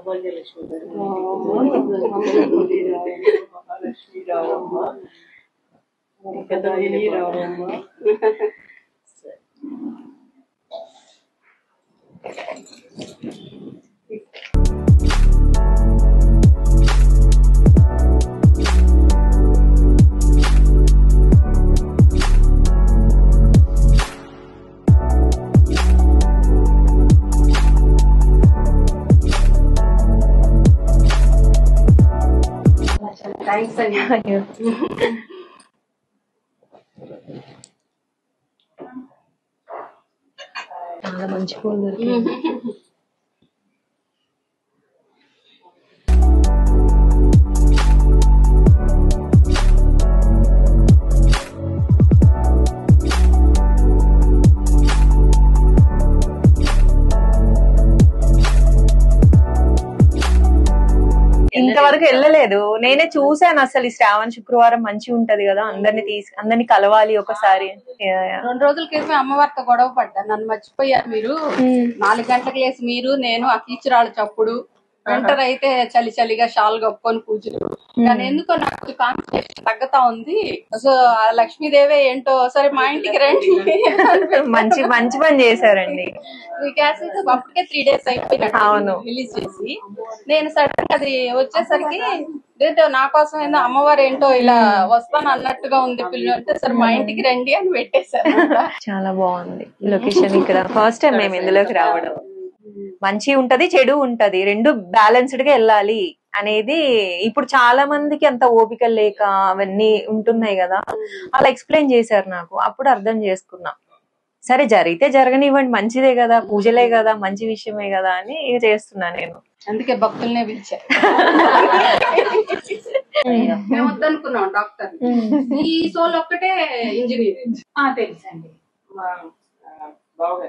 భాగ్యలక్ష్మి గారు మహాలక్ష్మి రావమ్మ పెద్దవాళ్ళని రావమ్మ. థ్యాంక్స్ అండి. చాలా మంచి పూలు దొరికింది. ఇంతవరకు వెళ్ళలేదు, నేనే చూసాను. అసలు ఈ శ్రావణ శుక్రవారం మంచిగా ఉంటది కదా, అందరిని కలవాలి ఒకసారి. 2 రోజుల క్రితమే అమ్మవారితో గొడవ పడ్డా, నన్ను మర్చిపోయారు మీరు. 4 గంటలకు లేసి మీరు నేను ఆ కీచురాళ్ళు చప్పుడు, వింటర్ అయితే చలి చలిగా షాల్ కప్పుకొని పూజలు. కానీ ఎందుకో నాకు కాన్సన్ట్రేషన్ తగ్గుతా ఉంది. సో ఆ లక్ష్మీదేవే ఏంటో సరే మా ఇంటికి రండి. మంచి మంచి పని చేశారండి. అప్పటికే 3 days అయిపోయినట్టు రిలీజ్ చేసి, నేను సడన్ గా అది వచ్చేసరికి ఏంటో నా కోసం ఏందో అమ్మవారు ఏంటో ఇలా వస్తాను అన్నట్టుగా ఉంది. పిల్లలు అంటే సరే మా ఇంటికి రండి అని పెట్టేశారు. చాలా బాగుంది లొకేషన్. ఇక్కడ ఫస్ట్ టైం మేము ఇందులోకి రావడం. మంచి ఉంటది, చెడు ఉంటది, రెండు బ్యాలెన్స్డ్ గా వెళ్ళాలి అనేది ఇప్పుడు చాలా మందికి అంత ఓపిక లేక అవన్నీ ఉంటున్నాయి కదా, అలా ఎక్స్ప్లెయిన్ చేశారు నాకు. అప్పుడు అర్థం చేసుకున్నా, సరే జరిగితే జరగనివ్వండి, మంచిదే కదా, పూజలే కదా, మంచి విషయమే కదా అని చేస్తున్నా నేను. అందుకే భక్తులనే పిలిచారు. మేము వద్దనుకున్నాం డాక్టర్. ఈ సోల్ ఒక్కటే ఇంజనీర్ తెలుసండి. బాగా